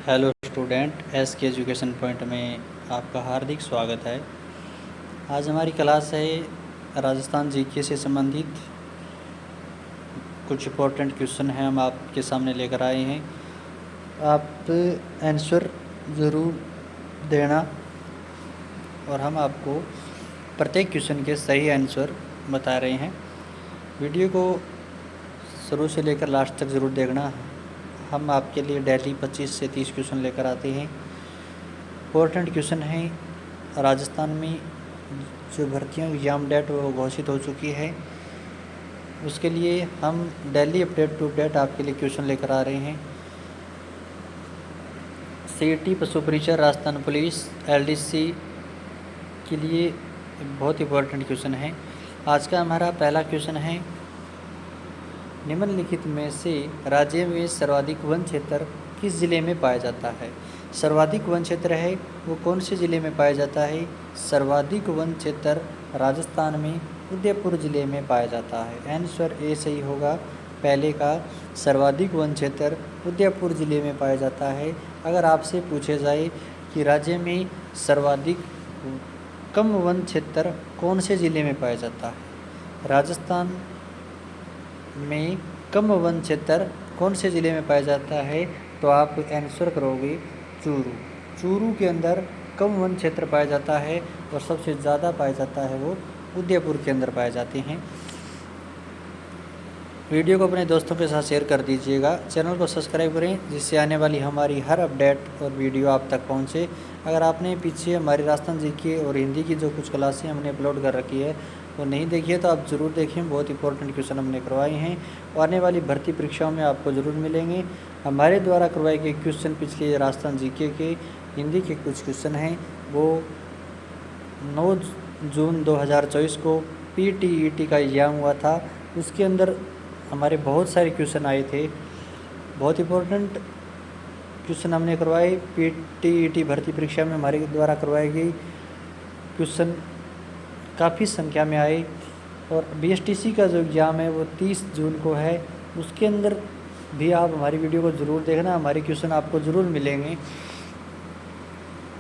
Hello student, S के education point में आपका हार्दिक स्वागत है। आज हमारी क्लास है राजस्थान जीके से संबंधित कुछ इम्पोर्टेंट क्वेश्चन हैं हम आपके सामने लेकर आए हैं। आप आंसर ज़रूर देना और हम आपको प्रत्येक क्वेश्चन के सही आंसर बता रहे हैं। वीडियो को शुरू से लेकर लास्ट तक ज़रूर देखना। हम आपके लिए डेली 25 से 30 क्वेश्चन लेकर आते हैं। इम्पोर्टेंट क्वेश्चन है। राजस्थान में जो भर्तियों की एग्ज़ाम डेट वो घोषित हो चुकी है, उसके लिए हम डेली अपडेट टू अपडेट आपके लिए क्वेश्चन लेकर आ रहे हैं। सीईटी पशु परीक्षा राजस्थान पुलिस एलडीसी के लिए बहुत इम्पोर्टेंट क्वेश्चन है। आज का हमारा पहला क्वेश्चन है, निम्नलिखित में से राज्य में सर्वाधिक वन क्षेत्र किस जिले में पाया जाता है? सर्वाधिक वन क्षेत्र है वो कौन से ज़िले में पाया जाता है? सर्वाधिक वन क्षेत्र राजस्थान में उदयपुर ज़िले में पाया जाता है। आंसर ए सही होगा, पहले का सर्वाधिक वन क्षेत्र उदयपुर ज़िले में पाया जाता है। अगर आपसे पूछे जाए कि राज्य में सर्वाधिक कम वन क्षेत्र कौन से ज़िले में पाया जाता है, राजस्थान में कम वन क्षेत्र कौन से ज़िले में पाया जाता है, तो आप आंसर करोगे चूरू। चूरू के अंदर कम वन क्षेत्र पाया जाता है और सबसे ज़्यादा पाया जाता है वो उदयपुर के अंदर पाए जाते हैं। वीडियो को अपने दोस्तों के साथ शेयर कर दीजिएगा। चैनल को सब्सक्राइब करें जिससे आने वाली हमारी हर अपडेट और वीडियो आप तक पहुंचे। अगर आपने पीछे हमारी राजस्थान जीके और हिंदी की जो कुछ क्लासें हमने अपलोड कर रखी है वो नहीं देखी है तो आप ज़रूर देखें। बहुत इंपॉर्टेंट क्वेश्चन हमने करवाए हैं और आने वाली भर्ती परीक्षाओं में आपको ज़रूर मिलेंगे। हमारे द्वारा करवाए गए क्वेश्चन पिछले राजस्थान जीके के हिंदी के कुछ क्वेश्चन हैं वो 9 जून 2024 को PTET का एग्ज़ाम हुआ था। उसके अंदर हमारे बहुत सारे क्वेश्चन आए थे। बहुत इंपॉर्टेंट क्वेश्चन हमने करवाए। PTET भर्ती परीक्षा में हमारे द्वारा करवाई गई क्वेश्चन काफ़ी संख्या में आए और BSTC का जो एग्ज़ाम है वो 30 जून को है। उसके अंदर भी आप हमारी वीडियो को ज़रूर देखना, हमारे क्वेश्चन आपको ज़रूर मिलेंगे।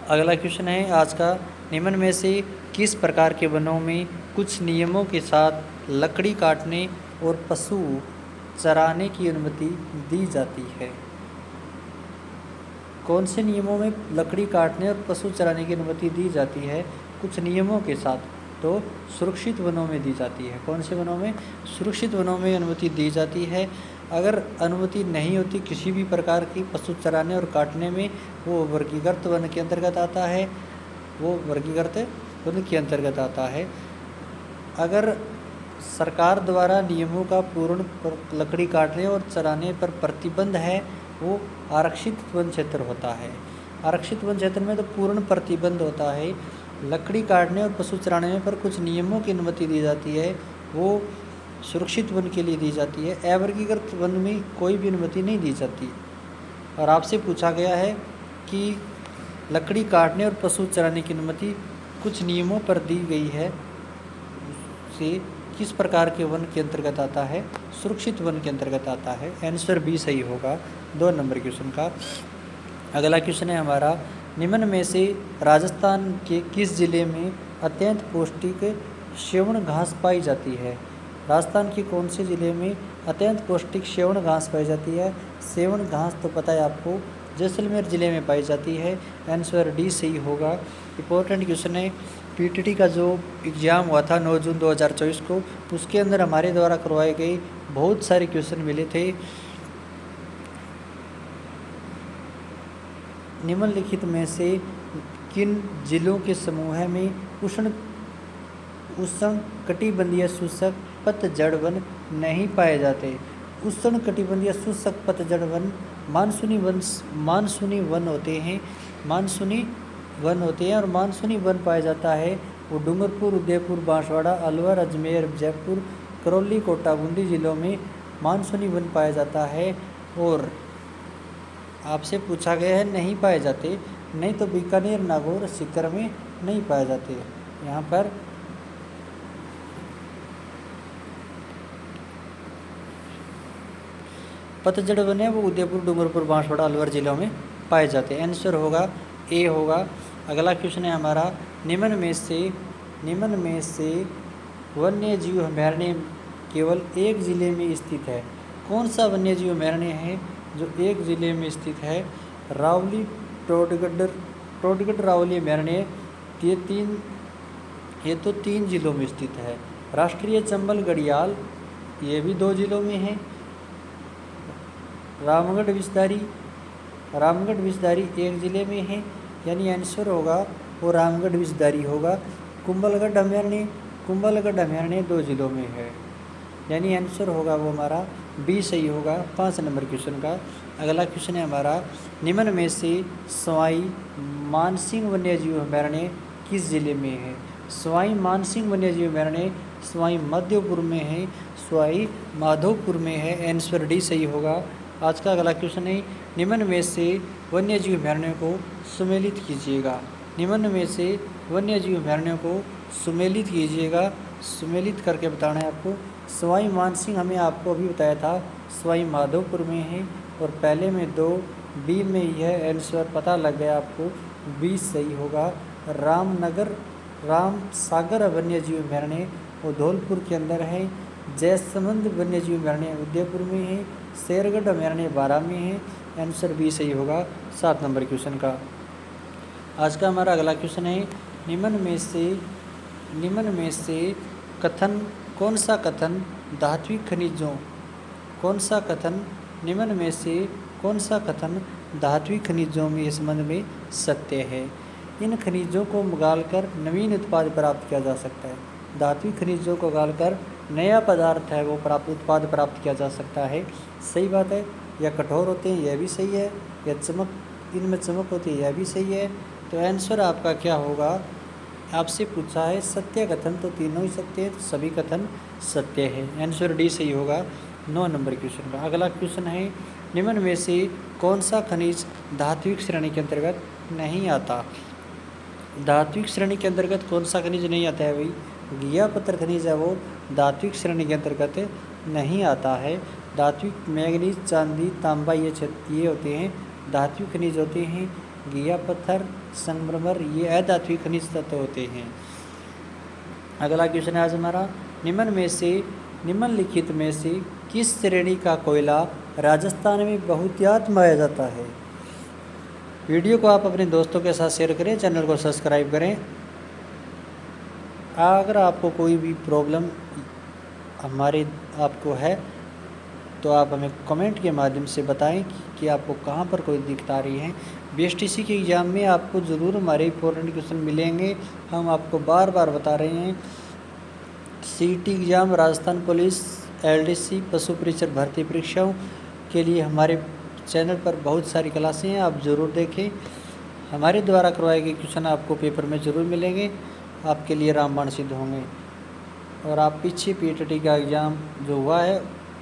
अगला क्वेश्चन है आज का, निम्न में से किस प्रकार के वनों में कुछ नियमों के साथ लकड़ी काटने और पशु चराने की अनुमति दी जाती है? कौन से नियमों में लकड़ी काटने और पशु चराने की अनुमति दी जाती है? कुछ नियमों के साथ, तो सुरक्षित वनों में दी जाती है। कौन से वनों में? सुरक्षित वनों में अनुमति दी जाती है। अगर अनुमति नहीं होती किसी भी प्रकार की पशु चराने और काटने में, वो वर्गीकृत वन के अंतर्गत आता है। वो वर्गीकृत वन के अंतर्गत आता है। अगर सरकार द्वारा नियमों का पूर्ण लकड़ी काटने और चराने पर प्रतिबंध है, वो आरक्षित वन क्षेत्र होता है। आरक्षित वन क्षेत्र में तो पूर्ण प्रतिबंध होता है। लकड़ी काटने और पशु चराने में पर कुछ नियमों की अनुमति दी जाती है, वो सुरक्षित वन के लिए दी जाती है। अवर्गीकृत वन में कोई भी अनुमति नहीं दी जाती। और आपसे पूछा गया है कि लकड़ी काटने और पशु चराने की अनुमति कुछ नियमों पर दी गई है, से किस प्रकार के वन के अंतर्गत आता है? सुरक्षित वन के अंतर्गत आता है। आंसर बी सही होगा 2 नंबर क्वेश्चन का। अगला क्वेश्चन है हमारा, निम्न में से राजस्थान के किस जिले में अत्यंत पौष्टिक सेवण घास पाई जाती है? राजस्थान के कौन से ज़िले में अत्यंत पौष्टिक सेवण घास पाई जाती है? सेवण घास तो पता है आपको, जैसलमेर ज़िले में पाई जाती है। आंसर डी सही होगा। इंपॉर्टेंट क्वेश्चन है। PTET का जो एग्ज़ाम हुआ था 9 जून 2024 को, उसके अंदर हमारे द्वारा करवाए गए बहुत सारे क्वेश्चन मिले थे। निम्नलिखित में से किन जिलों के समूह में उष्ण कटिबंधीय शुष्क पतझड़ वन नहीं पाए जाते? उष्ण कटिबंधीय शुष्क पतझड़ वन मानसूनी वन होते हैं। मानसूनी वन होते हैं और मानसूनी वन पाया जाता है वो डूंगरपुर, उदयपुर, बांसवाड़ा, अलवर, अजमेर, जयपुर, करौली, कोटा, बूंदी जिलों में मानसूनी वन पाया जाता है। और आपसे पूछा गया है नहीं पाए जाते, नहीं तो बीकानेर, नागौर, सीकर में नहीं पाए जाते। यहाँ पर पतझड़ वन है वो उदयपुर, डूंगरपुर, बांसवाड़ा, अलवर जिलों में पाए जाते हैं। आंसर होगा ए होगा। अगला क्वेश्चन है हमारा, निम्न में से वन्य जीव अभयारण्य केवल एक ज़िले में स्थित है। कौन सा वन्य जीव अभयारण्य है जो एक ज़िले में स्थित है? रावली टोडगढ़ रावली अभयारण्य ये तो 3 जिलों में स्थित है। राष्ट्रीय चंबल घड़ियाल ये भी 2 जिलों में है। रामगढ़ विषधारी एक ज़िले में है, यानी आंसर होगा वो रामगढ़ विषधारी होगा। कुंभलगढ़ अभयारण्य 2 जिलों में है, यानी आंसर होगा वो हमारा बी सही होगा 5 नंबर क्वेश्चन का। अगला क्वेश्चन है हमारा, निम्न में से सवाई मानसिंह वन्यजीव अभयारण्य किस जिले में है? सवाई मानसिंह वन्यजीव अभयारण्य सवाई माधोपुर में है, सवाई माधोपुर में है। आंसर डी सही होगा। आज का अगला क्वेश्चन है, निम्न में से वन्यजीव अभयारण्यों को सुमेलित कीजिएगा। निम्न में से वन्यजीव अभयारण्यों को सुमेलित कीजिएगा। सुमेलित करके बताना है आपको। सवाई मानसिंह हमने आपको अभी बताया था सवाई माधोपुर में है, और पहले में 2 बी में ही है। आंसर पता लग गया आपको, बी सही होगा। राम सागर वन्यजीव अभयारण्य वो धौलपुर के अंदर है। जयसमंद वन्यजीव अभयारण्य उदयपुर में है। शेरगढ़ अभयारण्य 12 में है। आंसर बी सही होगा 7 नंबर क्वेश्चन का। आज का हमारा अगला क्वेश्चन है, निम्न में से कथन कौन सा कथन धात्विक खनिजों में संबंध में सत्य है? इन खनिजों को गालकर नवीन उत्पाद प्राप्त किया जा सकता है। धात्विक खनिजों को गालकर नया पदार्थ है वो उत्पाद प्राप्त किया जा सकता है। सही बात है। या कठोर होते हैं, यह भी सही है। या इनमें चमक होती है, यह भी सही है। तो आंसर आपका क्या होगा? आपसे पूछा है सत्य कथन, तो तीनों ही सत्य है, तो सभी कथन सत्य है। आंसर डी सही होगा 9 नंबर क्वेश्चन का। अगला क्वेश्चन है, निम्न में से कौन सा खनिज धात्विक श्रेणी के अंतर्गत नहीं आता? धात्विक श्रेणी के अंतर्गत कौन सा खनिज नहीं आता है भाई? घिया पत्थर खनिज है वो धात्विक श्रेणी के अंतर्गत नहीं आता है। धात्विक मैंगनीज, चांदी, तांबा ये होते हैं धात्विक खनिज होते हैं। घिया पत्थर, संगमरमर ये अधात्विक खनिज तत्व होते हैं। अगला क्वेश्चन है आज हमारा, निम्नलिखित में से किस श्रेणी का कोयला राजस्थान में बहुतायत पाया जाता है? वीडियो को आप अपने दोस्तों के साथ शेयर करें, चैनल को सब्सक्राइब करें। अगर आपको कोई भी प्रॉब्लम आपको है तो आप हमें कमेंट के माध्यम से बताएं कि आपको कहां पर कोई दिक्कत आ रही है। बीएसटीसी के एग्ज़ाम में आपको ज़रूर हमारे इंपॉर्टेंट क्वेश्चन मिलेंगे, हम आपको बार बार बता रहे हैं। CET exam, Rajasthan police, LDC, पशु परिचर भर्ती परीक्षाओं के लिए हमारे चैनल पर बहुत सारी क्लासें हैं, आप ज़रूर देखें। हमारे द्वारा करवाए गए क्वेश्चन आपको पेपर में ज़रूर मिलेंगे, आपके लिए रामबाण सिद्ध होंगे। और आप पीछे पीटीटी का एग्ज़ाम जो हुआ है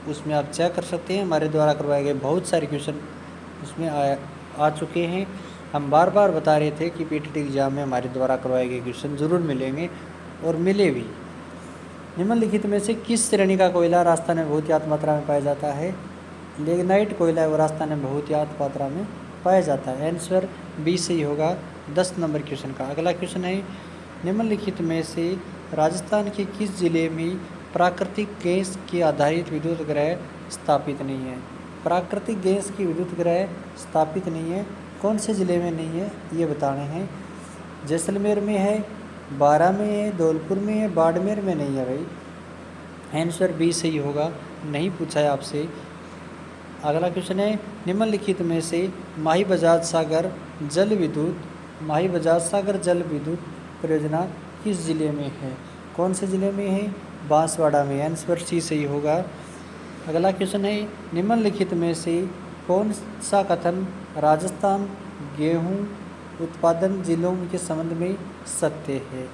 उसमें आप चेक कर सकते हैं, हमारे द्वारा करवाए गए बहुत सारे क्वेश्चन उसमें आ चुके हैं। हम बार बार बता रहे थे कि पीटीटी एग्ज़ाम में हमारे द्वारा करवाए गए क्वेश्चन ज़रूर मिलेंगे, और मिले भी। निम्नलिखित में से किस श्रेणी का कोयला राजस्थान में बहुतायत मात्रा में पाया जाता है? लिग्नाइट कोयला है वो राजस्थान में बहुतायत मात्रा में पाया जाता है। आंसर बी सही होगा 10 नंबर क्वेश्चन का। अगला क्वेश्चन है, निम्नलिखित में से राजस्थान के किस जिले में प्राकृतिक गैस के आधारित विद्युत ग्रह स्थापित नहीं है? प्राकृतिक गैस की विद्युत ग्रह स्थापित नहीं है, कौन से ज़िले में नहीं है ये बताने हैं। जैसलमेर में है, बारां में है, धौलपुर में है, बाड़मेर में नहीं है भाई। आंसर बी सही होगा, नहीं पूछा है आपसे। अगला क्वेश्चन है, निम्नलिखित में से माही बजाज सागर जल विद्युत परियोजना किस जिले में है? कौन से ज़िले में है? बांसवाड़ा में। आंसर सी सही होगा। अगला क्वेश्चन है, निम्नलिखित में से कौन सा कथन राजस्थान गेहूं उत्पादन जिलों के संबंध में सत्य है?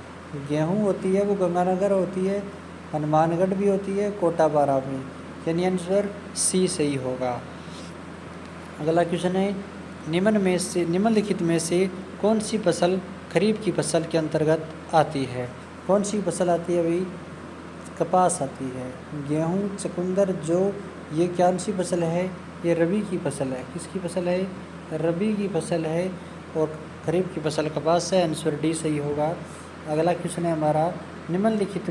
गेहूं होती है वो गंगानगर होती है, हनुमानगढ़ भी होती है, कोटा बारा में, यानी आंसर सी सही होगा। अगला क्वेश्चन है, निम्नलिखित में से कौन सी फसल खरीफ की फसल के अंतर्गत आती है? कौन सी फसल आती है भाई? कपास आती है। गेहूं, चुकंदर, जौ ये कौन सी फसल है? ये रबी की फसल है। किसकी फसल है? रबी की फसल है और खरीफ की फसल कपास है। आंसर डी सही होगा। अगला क्वेश्चन है हमारा, निम्नलिखित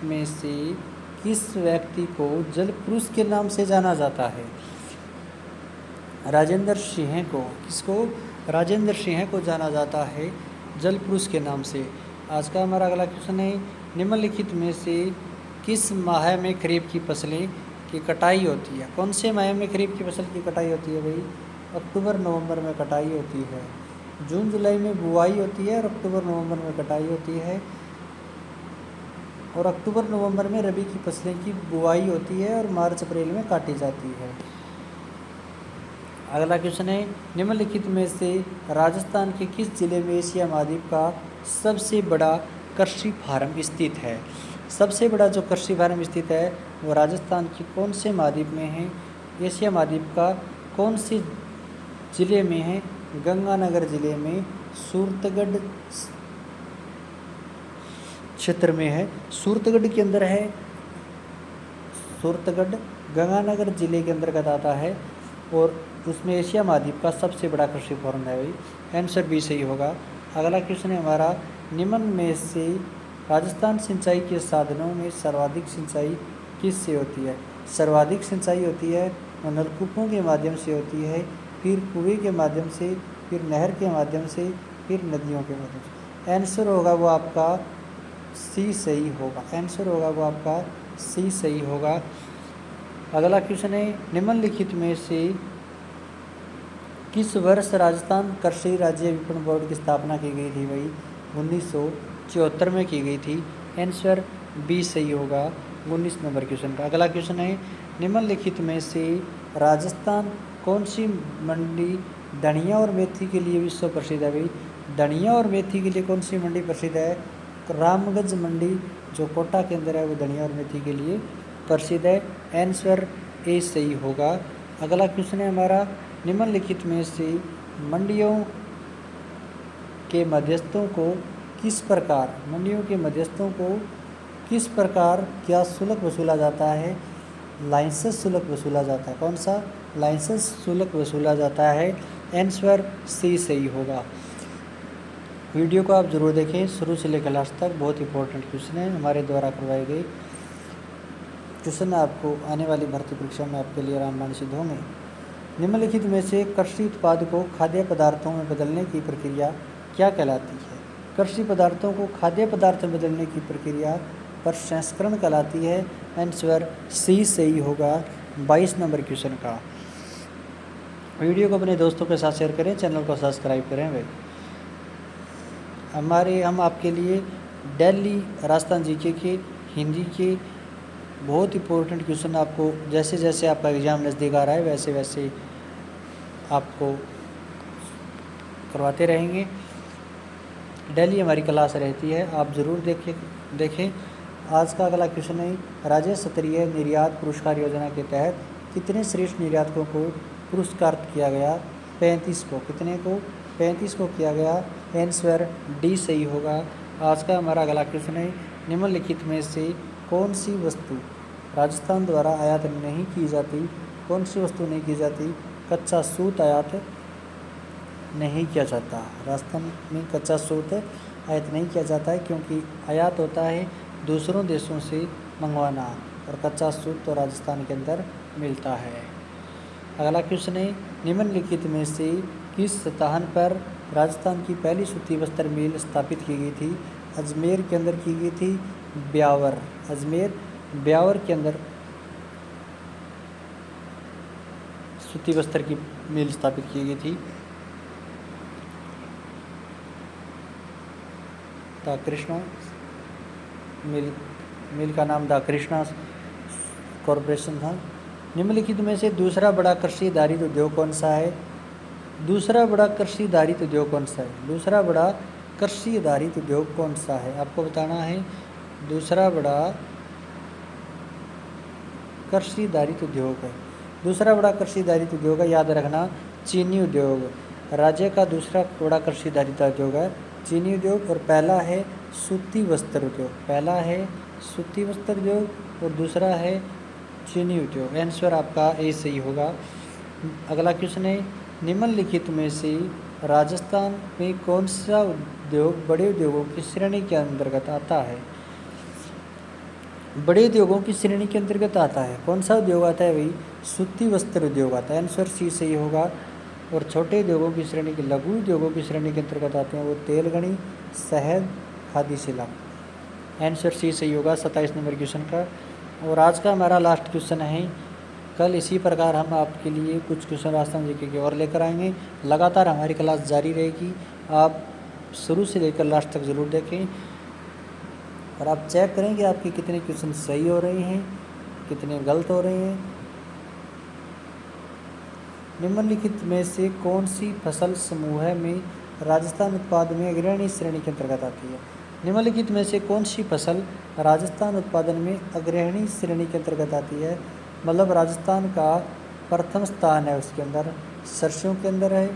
में से किस व्यक्ति को जल पुरुष के नाम से जाना जाता है? राजेंद्र सिंह को, किसको? राजेंद्र सिंह को जाना जाता है जल पुरुष के नाम से। आज का हमारा अगला क्वेश्चन है, निम्नलिखित में से किस माह में खरीफ की फसलें की कटाई होती है? कौन से माह में खरीफ की फसल की कटाई होती है भाई? अक्टूबर नवंबर में कटाई होती है। जून जुलाई में बुआई होती है और अक्टूबर नवंबर में कटाई होती है। और अक्टूबर नवंबर में रबी की फसलें की बुआई होती है और मार्च अप्रैल में काटी जाती है। अगला क्वेश्चन है, निम्नलिखित में से राजस्थान के किस जिले में एशिया महाद्वीप का सबसे बड़ा कृषि फार्म स्थित है? सबसे बड़ा जो कृषि फार्म स्थित है वो राजस्थान के कौन से महाद्वीप में है? एशिया महाद्वीप का कौन से जिले में है? गंगानगर जिले में, सूरतगढ़ क्षेत्र में है। सूरतगढ़ के अंदर है। सूरतगढ़ गंगानगर जिले के अंतर्गत आता है और उसमें एशिया महाद्वीप का सबसे बड़ा कृषि फार्म है भाई। आंसर बी सही होगा। अगला क्वेश्चन है हमारा, निम्न में से राजस्थान सिंचाई के साधनों में सर्वाधिक सिंचाई किससे होती है? सर्वाधिक सिंचाई होती है वो नलकूपों के माध्यम से होती है, फिर कुएं के माध्यम से, फिर नहर के माध्यम से, फिर नदियों के माध्यम से। आंसर होगा वो आपका सी सही होगा। आंसर होगा वो आपका सी सही होगा। अगला क्वेश्चन है, निम्नलिखित में से किस वर्ष राजस्थान कृषि राज्य विपणन बोर्ड की स्थापना की गई थी भाई? 1974 में की गई थी। आंसर बी सही होगा 19 नंबर क्वेश्चन का। अगला क्वेश्चन है, निम्नलिखित में से राजस्थान कौन सी मंडी धनिया और मेथी के लिए विश्व प्रसिद्ध है भाई? धनिया और मेथी के लिए कौन सी मंडी प्रसिद्ध है? रामगंज मंडी जो कोटा के अंदर है वो धनिया और मेथी के लिए प्रसिद्ध है। आंसर ए सही होगा। अगला क्वेश्चन है हमारा, निम्नलिखित में से मंडियों के मध्यस्थों को किस प्रकार क्या शुल्क वसूला जाता है? लाइसेंस शुल्क वसूला जाता है। कौन सा? लाइसेंस शुल्क वसूला जाता है। आंसर सी सही होगा। वीडियो को आप ज़रूर देखें शुरू से लेकर लास्ट तक, बहुत इंपॉर्टेंट क्वेश्चन है हमारे द्वारा करवाए गए क्वेश्चन आपको आने वाली भर्ती परीक्षा में आपके लिए रामबाण सिद्ध होंगे। निम्नलिखित में से कृषि उत्पाद को खाद्य पदार्थों में बदलने की प्रक्रिया क्या कहलाती है? कृषि पदार्थों को खाद्य पदार्थ में बदलने की प्रक्रिया प्रसंस्करण कहलाती है। आंसर सी सही होगा 22 नंबर क्वेश्चन का। वीडियो को अपने दोस्तों के साथ शेयर करें, चैनल को सब्सक्राइब करें भाई। हम आपके लिए डेली राजस्थान जीके के, हिंदी के बहुत इंपॉर्टेंट क्वेश्चन आपको जैसे जैसे आपका एग्ज़ाम नज़दीक आ रहा है वैसे वैसे आपको करवाते रहेंगे। डेली हमारी क्लास रहती है, आप ज़रूर देखें। आज का अगला क्वेश्चन है, राज्य स्तरीय निर्यात पुरस्कार योजना के तहत कितने श्रेष्ठ निर्यातकों को पुरस्कृत किया गया? 35 को। कितने को? 35 को किया गया। आंसर डी सही होगा। आज का हमारा अगला क्वेश्चन है, निम्नलिखित में से कौन सी वस्तु राजस्थान द्वारा आयात नहीं की जाती? कौन सी वस्तु नहीं की जाती? कच्चा सूत आयात नहीं किया जाता। राजस्थान में कच्चा सूत आयात नहीं किया जाता है क्योंकि आयात होता है दूसरों देशों से मंगवाना और कच्चा सूत तो राजस्थान के अंदर मिलता है। अगला क्वेश्चन है, निम्नलिखित में से किस स्थान पर राजस्थान की पहली सूती वस्त्र मिल स्थापित की गई थी? अजमेर के अंदर की गई थी। ब्यावर के अंदर सूती वस्त्र की मिल स्थापित की गई थी। द कृष्णा मिल का नाम द कृष्णा कॉरपोरेशन था। निम्नलिखित में से दूसरा बड़ा कृषि आधारित उद्योग कौन सा है? दूसरा बड़ा कृषि आधारित उद्योग कौन सा है? दूसरा बड़ा कृषि आधारित उद्योग कौन सा है आपको बताना है। दूसरा बड़ा कृषि आधारित उद्योग है। दूसरा बड़ा कृषि आधारित उद्योग है, याद रखना, चीनी उद्योग। राज्य का दूसरा बड़ा कृषि आधारित उद्योग है चीनी उद्योग और पहला है सूती वस्त्र उद्योग। पहला है सूती वस्त्र उद्योग और दूसरा है चीनी उद्योग। आंसर आपका ए सही होगा। अगला क्वेश्चन है, निम्नलिखित में से राजस्थान में कौन सा उद्योग बड़े उद्योगों की श्रेणी के अंतर्गत आता है? बड़े उद्योगों की श्रेणी के अंतर्गत आता है, कौन सा उद्योग आता है भाई? सूती वस्त्र उद्योग आता है, आंसर सी सही होगा। और छोटे उद्योगों की श्रेणी के, लघु उद्योगों की श्रेणी के अंतर्गत आते हैं वो तेलगनी, शहद, खादी शिला, आंसर सी सही होगा 27 नंबर क्वेश्चन का। और आज का हमारा लास्ट क्वेश्चन है, कल इसी प्रकार हम आपके लिए कुछ क्वेश्चन राजस्थान जीके के और लेकर आएंगे। लगातार हमारी क्लास जारी रहेगी, आप शुरू से लेकर लास्ट तक ज़रूर देखें और आप चेक करें कि आपके कितने क्वेश्चन सही हो रहे हैं, कितने गलत हो रहे हैं। निम्नलिखित में से कौन सी फसल समूह में राजस्थान उत्पादन में अग्रणी श्रेणी के अंतर्गत आती है? निम्नलिखित में से कौन सी फसल राजस्थान उत्पादन में अग्रणी श्रेणी के अंतर्गत आती है? मतलब राजस्थान का प्रथम स्थान है, उसके अंदर सरसों के अंदर है,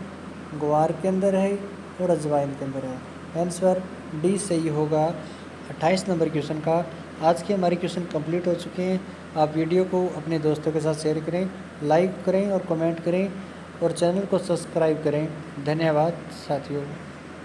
ग्वार के अंदर है और अजवाइन के अंदर है, आंसर डी सही होगा 28 नंबर क्वेश्चन का। आज के हमारे क्वेश्चन कंप्लीट हो चुके हैं। आप वीडियो को अपने दोस्तों के साथ शेयर करें, लाइक करें और कमेंट करें और चैनल को सब्सक्राइब करें। धन्यवाद साथियों।